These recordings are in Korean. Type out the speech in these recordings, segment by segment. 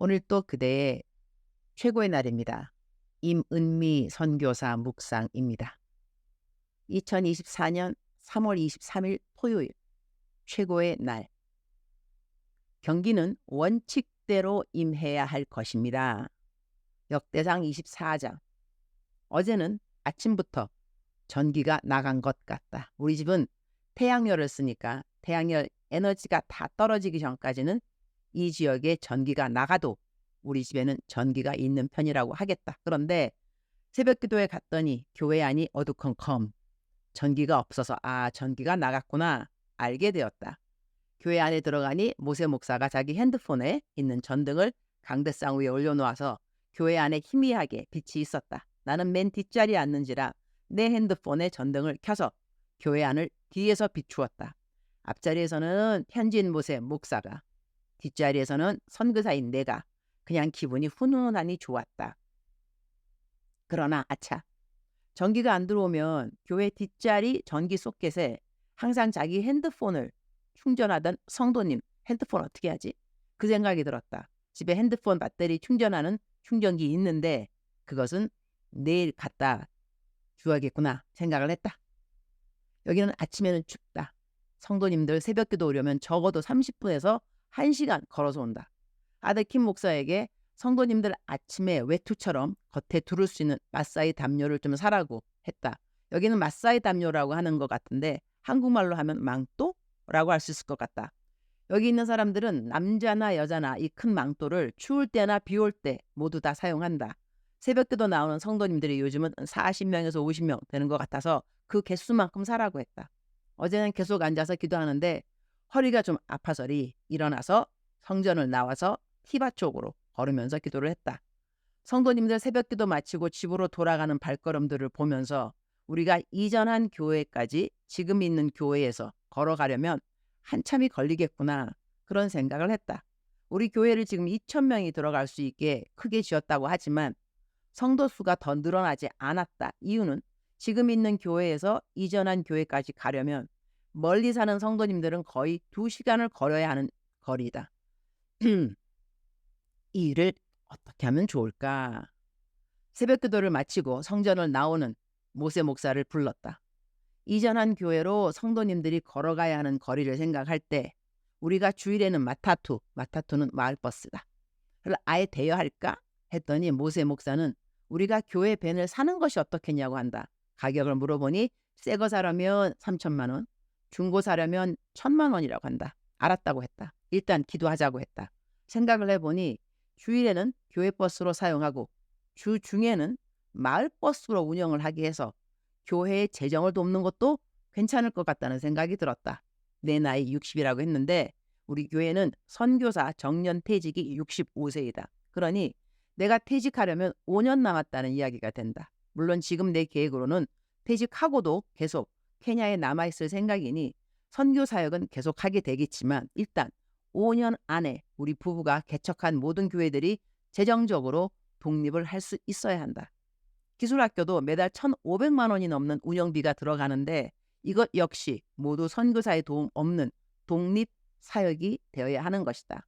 오늘 또 그대의 최고의 날입니다. 임은미 선교사 묵상입니다. 2024년 3월 23일 토요일 최고의 날. 경기는 원칙대로 임해야 할 것입니다. 역대상 24장. 어제는 아침부터 전기가 나간 것 같다. 우리 집은 태양열을 쓰니까 태양열 에너지가 다 떨어지기 전까지는 이 지역에 전기가 나가도 우리 집에는 전기가 있는 편이라고 하겠다. 그런데 새벽 기도에 갔더니 교회 안이 어두컴컴. 전기가 없어서 전기가 나갔구나 알게 되었다. 교회 안에 들어가니 모세 목사가 자기 핸드폰에 있는 전등을 강대상 위에 올려놓아서 교회 안에 희미하게 빛이 있었다. 나는 맨 뒷자리에 앉는지라 내 핸드폰에 전등을 켜서 교회 안을 뒤에서 비추었다. 앞자리에서는 현지인 모세 목사가, 뒷자리에서는 선교사인 내가 그냥 기분이 훈훈하니 좋았다. 그러나 전기가 안 들어오면 교회 뒷자리 전기 소켓에 항상 자기 핸드폰을 충전하던 성도님 핸드폰 어떻게 하지? 그 생각이 들었다. 집에 핸드폰 배터리 충전하는 충전기 있는데 그것은 내일 갖다 줘야겠구나 생각을 했다. 여기는 아침에는 춥다. 성도님들 새벽기도 오려면 적어도 30분에서 1시간 걸어서 온다. 아들 킴 목사에게 성도님들 아침에 외투처럼 겉에 두를 수 있는 마사이 담요를 좀 사라고 했다. 여기는 마사이 담요라고 하는 것 같은데 한국말로 하면 망토라고 할 수 있을 것 같다. 여기 있는 사람들은 남자나 여자나 이 큰 망토를 추울 때나 비 올 때 모두 다 사용한다. 새벽기도 나오는 성도님들이 요즘은 40명에서 50명 되는 것 같아서 그 개수만큼 사라고 했다. 어제는 계속 앉아서 기도하는데 허리가 좀 아파서리 일어나서 성전을 나와서 티바 쪽으로 걸으면서 기도를 했다. 성도님들 새벽기도 마치고 집으로 돌아가는 발걸음들을 보면서 우리가 이전한 교회까지 지금 있는 교회에서 걸어가려면 한참이 걸리겠구나 그런 생각을 했다. 우리 교회를 지금 2,000명이 들어갈 수 있게 크게 지었다고 하지만 성도 수가 더 늘어나지 않았다. 이유는 지금 있는 교회에서 이전한 교회까지 가려면 멀리 사는 성도님들은 거의 2시간을 걸어야 하는 거리다. 이 일을 어떻게 하면 좋을까? 새벽 기도를 마치고 성전을 나오는 모세 목사를 불렀다. 이전한 교회로 성도님들이 걸어가야 하는 거리를 생각할 때 우리가 주일에는 마타투는 마을버스다. 그걸 아예 대여할까? 했더니 모세 목사는 우리가 교회 밴을 사는 것이 어떻겠냐고 한다. 가격을 물어보니 새 거 사려면 3천만 원, 중고 사려면 1,000만 원이라고 한다. 알았다고 했다. 일단 기도하자고 했다. 생각을 해보니 주일에는 교회 버스로 사용하고 주 중에는 마을 버스로 운영을 하게 해서 교회의 재정을 돕는 것도 괜찮을 것 같다는 생각이 들었다. 내 나이 60이라고 했는데 우리 교회는 선교사 정년 퇴직이 65세이다. 그러니 내가 퇴직하려면 5년 남았다는 이야기가 된다. 물론 지금 내 계획으로는 퇴직하고도 계속 케냐에 남아있을 생각이니 선교 사역은 계속하게 되겠지만 일단 5년 안에 우리 부부가 개척한 모든 교회들이 재정적으로 독립을 할 수 있어야 한다. 기술학교도 매달 1,500만 원이 넘는 운영비가 들어가는데 이것 역시 모두 선교사의 도움 없는 독립 사역이 되어야 하는 것이다.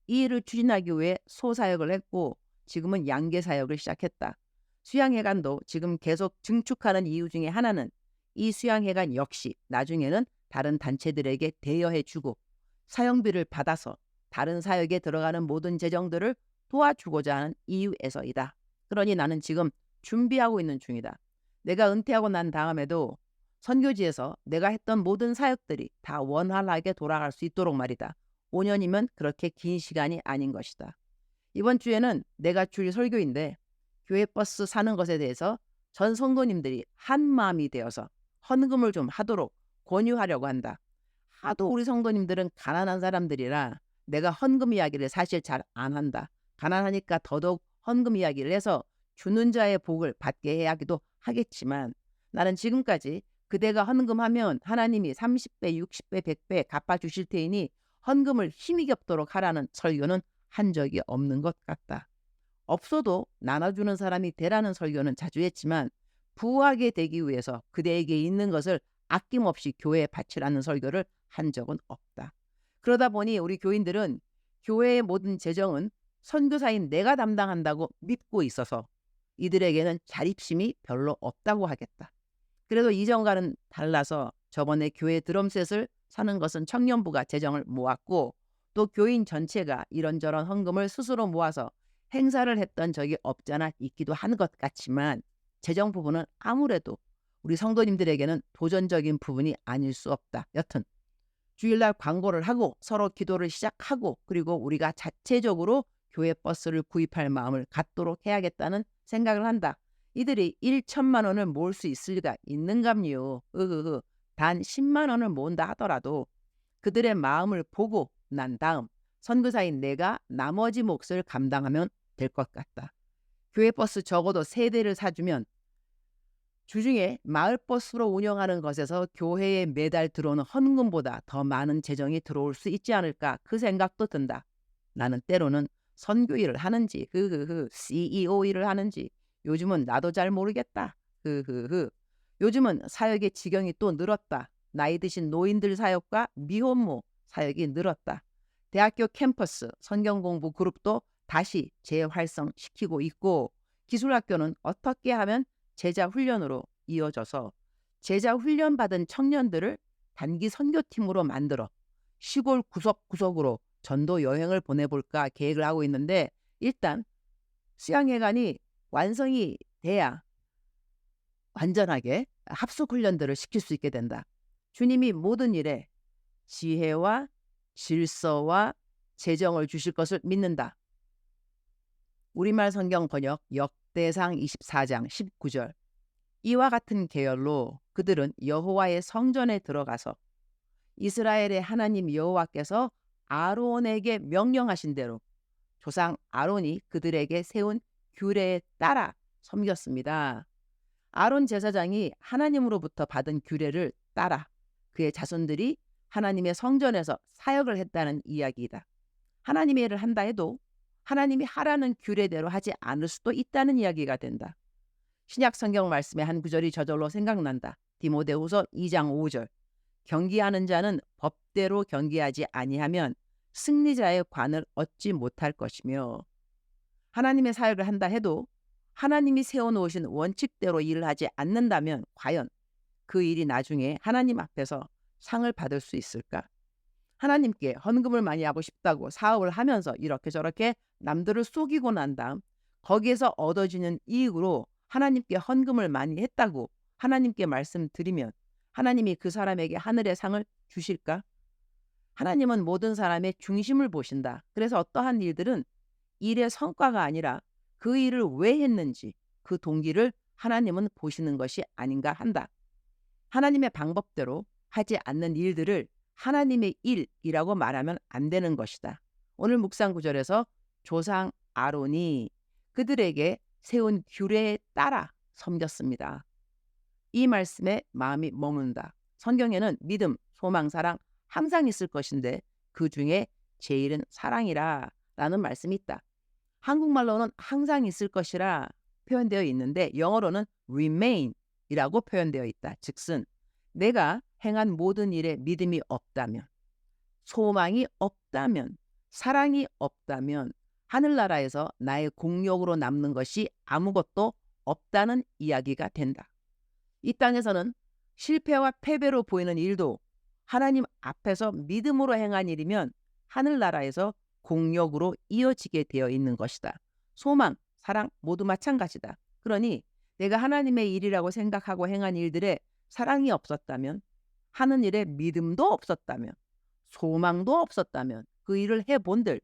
이 일을 추진하기 위해 소사역을 했고 지금은 양계 사역을 시작했다. 수양회관도 지금 계속 증축하는 이유 중에 하나는 이 수양회관 역시 나중에는 다른 단체들에게 대여해주고 사용비를 받아서 다른 사역에 들어가는 모든 재정들을 도와주고자 하는 이유에서이다. 그러니 나는 지금 준비하고 있는 중이다. 내가 은퇴하고 난 다음에도 선교지에서 내가 했던 모든 사역들이 다 원활하게 돌아갈 수 있도록 말이다. 5년이면 그렇게 긴 시간이 아닌 것이다. 이번 주에는 내가 줄 설교인데 교회 버스 사는 것에 대해서 전 성도님들이 한 마음이 되어서 헌금을 좀 하도록 권유하려고 한다. 하도 우리 성도님들은 가난한 사람들이라 내가 헌금 이야기를 사실 잘 안 한다. 가난하니까 더더욱 헌금 이야기를 해서 주는 자의 복을 받게 해야 하기도 하겠지만 나는 지금까지 그대가 헌금하면 하나님이 30배, 60배, 100배 갚아주실 테이니 헌금을 힘이겹도록 하라는 설교는 한 적이 없는 것 같다. 없어도 나눠주는 사람이 되라는 설교는 자주 했지만 부하게 되기 위해서 그대에게 있는 것을 아낌없이 교회에 바치라는 설교를 한 적은 없다. 그러다 보니 우리 교인들은 교회의 모든 재정은 선교사인 내가 담당한다고 믿고 있어서 이들에게는 자립심이 별로 없다고 하겠다. 그래도 이전과는 달라서 저번에 교회 드럼셋을 사는 것은 청년부가 재정을 모았고 또 교인 전체가 이런저런 헌금을 스스로 모아서 행사를 했던 적이 없잖아 있기도 한 것 같지만 재정 부분은 아무래도 우리 성도님들에게는 도전적인 부분이 아닐 수 없다. 여튼 주일날 광고를 하고 서로 기도를 시작하고 그리고 우리가 자체적으로 교회 버스를 구입할 마음을 갖도록 해야겠다는 생각을 한다. 이들이 1천만 원을 모을 수 있을 리가 있는감요. 단 10만 원을 모은다 하더라도 그들의 마음을 보고 난 다음 선교사인 내가 나머지 몫을 감당하면 될 것 같다. 교회 버스 적어도 3대를 사주면 주중에 마을버스로 운영하는 것에서 교회에 매달 들어오는 헌금보다 더 많은 재정이 들어올 수 있지 않을까 그 생각도 든다. 나는 때로는 선교 일을 하는지 CEO 일을 하는지 요즘은 나도 잘 모르겠다. 요즘은 사역의 지경이 또 늘었다. 나이 드신 노인들 사역과 미혼모 사역이 늘었다. 대학교 캠퍼스 성경공부 그룹도 다시 재활성시키고 있고 기술학교는 어떻게 하면 제자 훈련으로 이어져서 제자 훈련 받은 청년들을 단기 선교팀으로 만들어 시골 구석구석으로 전도 여행을 보내볼까 계획을 하고 있는데 일단 수양회관이 완성이 돼야 완전하게 합숙 훈련들을 시킬 수 있게 된다. 주님이 모든 일에 지혜와 질서와 재정을 주실 것을 믿는다. 우리말 성경 번역 역대상 24장 19절. 이와 같은 계열로 그들은 여호와의 성전에 들어가서 이스라엘의 하나님 여호와께서 아론에게 명령하신 대로 조상 아론이 그들에게 세운 규례에 따라 섬겼습니다. 아론 제사장이 하나님으로부터 받은 규례를 따라 그의 자손들이 하나님의 성전에서 사역을 했다는 이야기이다. 하나님의 일을 한다 해도 하나님이 하라는 규례대로 하지 않을 수도 있다는 이야기가 된다. 신약 성경 말씀의 한 구절이 저절로 생각난다. 디모데후서 2장 5절. 경기하는 자는 법대로 경기하지 아니하면 승리자의 관을 얻지 못할 것이며 하나님의 사역을 한다 해도 하나님이 세워놓으신 원칙대로 일을 하지 않는다면 과연 그 일이 나중에 하나님 앞에서 상을 받을 수 있을까? 하나님께 헌금을 많이 하고 싶다고 사업을 하면서 이렇게 저렇게 남들을 속이고 난 다음 거기에서 얻어지는 이익으로 하나님께 헌금을 많이 했다고 하나님께 말씀드리면 하나님이 그 사람에게 하늘의 상을 주실까? 하나님은 모든 사람의 중심을 보신다. 그래서 어떠한 일들은 일의 성과가 아니라 그 일을 왜 했는지 그 동기를 하나님은 보시는 것이 아닌가 한다. 하나님의 방법대로 하지 않는 일들을 하나님의 일이라고 말하면 안 되는 것이다. 오늘 묵상 구절에서 조상 아론이 그들에게 세운 규례에 따라 섬겼습니다. 이 말씀에 마음이 머문다. 성경에는 믿음, 소망, 사랑 항상 있을 것인데 그 중에 제일은 사랑이라 라는 말씀이 있다. 한국말로는 항상 있을 것이라 표현되어 있는데 영어로는 remain 이라고 표현되어 있다. 즉슨 내가 행한 모든 일에 믿음이 없다면, 소망이 없다면, 사랑이 없다면 하늘나라에서 나의 공력으로 남는 것이 아무것도 없다는 이야기가 된다. 이 땅에서는 실패와 패배로 보이는 일도 하나님 앞에서 믿음으로 행한 일이면 하늘나라에서 공력으로 이어지게 되어 있는 것이다. 소망, 사랑 모두 마찬가지다. 그러니 내가 하나님의 일이라고 생각하고 행한 일들에 사랑이 없었다면, 하는 일에 믿음도 없었다면, 소망도 없었다면 그 일을 해본들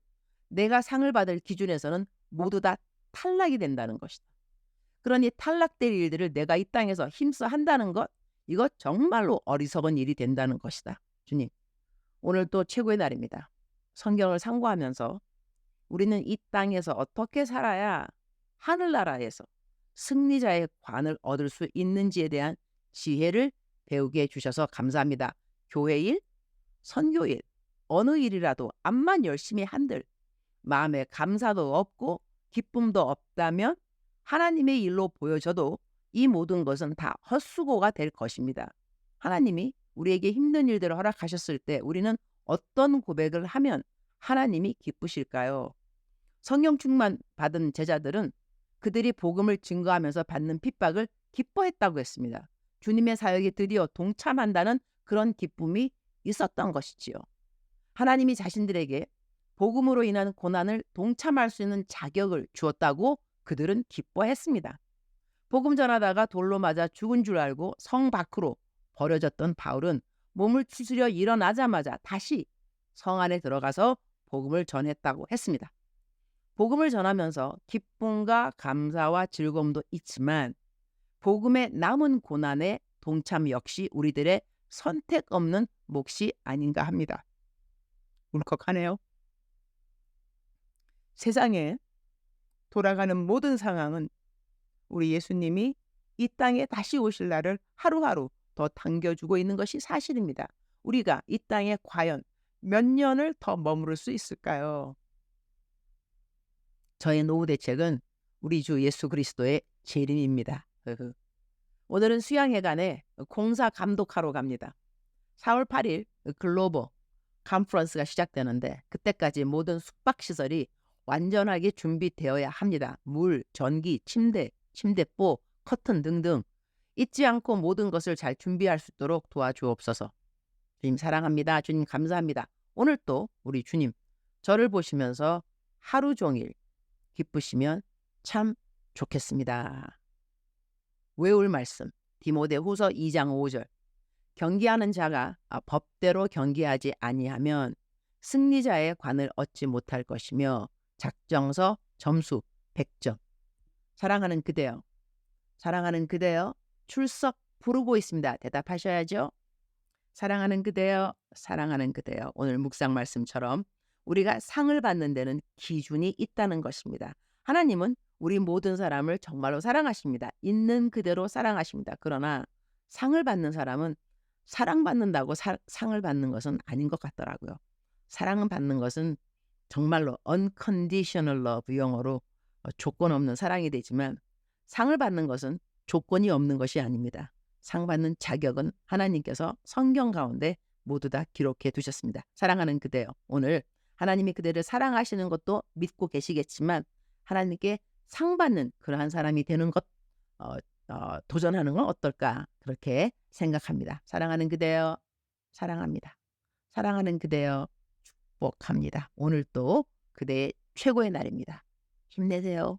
내가 상을 받을 기준에서는 모두 다 탈락이 된다는 것이다. 그러니 탈락될 일들을 내가 이 땅에서 힘써 한다는 것, 이것 정말로 어리석은 일이 된다는 것이다. 주님, 오늘 또 최고의 날입니다. 성경을 상고하면서 우리는 이 땅에서 어떻게 살아야 하늘나라에서 승리자의 관을 얻을 수 있는지에 대한 지혜를 배우게 해주셔서 감사합니다. 교회일, 선교일, 어느 일이라도 암만 열심히 한들 마음에 감사도 없고 기쁨도 없다면 하나님의 일로 보여져도 이 모든 것은 다 헛수고가 될 것입니다. 하나님이 우리에게 힘든 일들을 허락하셨을 때 우리는 어떤 고백을 하면 하나님이 기쁘실까요? 성령 충만 받은 제자들은 그들이 복음을 증거하면서 받는 핍박을 기뻐했다고 했습니다. 주님의 사역에 드디어 동참한다는 그런 기쁨이 있었던 것이지요. 하나님이 자신들에게 복음으로 인한 고난을 동참할 수 있는 자격을 주었다고 그들은 기뻐했습니다. 복음 전하다가 돌로 맞아 죽은 줄 알고 성 밖으로 버려졌던 바울은 몸을 추스려 일어나자마자 다시 성 안에 들어가서 복음을 전했다고 했습니다. 복음을 전하면서 기쁨과 감사와 즐거움도 있지만 복음의 남은 고난에 동참 역시 우리들의 선택 없는 몫이 아닌가 합니다. 울컥하네요. 세상에 돌아가는 모든 상황은 우리 예수님이 이 땅에 다시 오실 날을 하루하루 더 당겨주고 있는 것이 사실입니다. 우리가 이 땅에 과연 몇 년을 더 머무를 수 있을까요? 저의 노후 대책은 우리 주 예수 그리스도의 재림입니다. 오늘은 수양회관에 공사 감독하러 갑니다. 4월 8일 글로벌 컨퍼런스가 시작되는데 그때까지 모든 숙박시설이 완전하게 준비되어야 합니다. 물, 전기, 침대, 침대포, 커튼 등등 잊지 않고 모든 것을 잘 준비할 수 있도록 도와주옵소서. 주님 사랑합니다. 주님 감사합니다. 오늘 또 우리 주님 저를 보시면서 하루 종일 기쁘시면 참 좋겠습니다. 외울 말씀 디모데후서 2장 5절 경계하는 자가 법대로 경계하지 아니하면 승리자의 관을 얻지 못할 것이며 작정서 점수 100점. 사랑하는 그대여, 사랑하는 그대여, 출석 부르고 있습니다. 대답하셔야죠. 사랑하는 그대여, 사랑하는 그대여. 오늘 묵상 말씀처럼 우리가 상을 받는 데는 기준이 있다는 것입니다. 하나님은 우리 모든 사람을 정말로 사랑하십니다. 있는 그대로 사랑하십니다. 그러나 상을 받는 사람은 사랑받는다고 상을 받는 것은 아닌 것 같더라고요. 사랑은 받는 것은 정말로 unconditional love, 영어로 조건 없는 사랑이 되지만 상을 받는 것은 조건이 없는 것이 아닙니다. 상 받는 자격은 하나님께서 성경 가운데 모두 다 기록해 두셨습니다. 사랑하는 그대여, 오늘 하나님이 그대를 사랑하시는 것도 믿고 계시겠지만 하나님께 상 받는 그러한 사람이 되는 것 도전하는 건 어떨까 그렇게 생각합니다. 사랑하는 그대여, 사랑합니다. 사랑하는 그대여, 축복합니다. 오늘 또 그대의 최고의 날입니다. 힘내세요.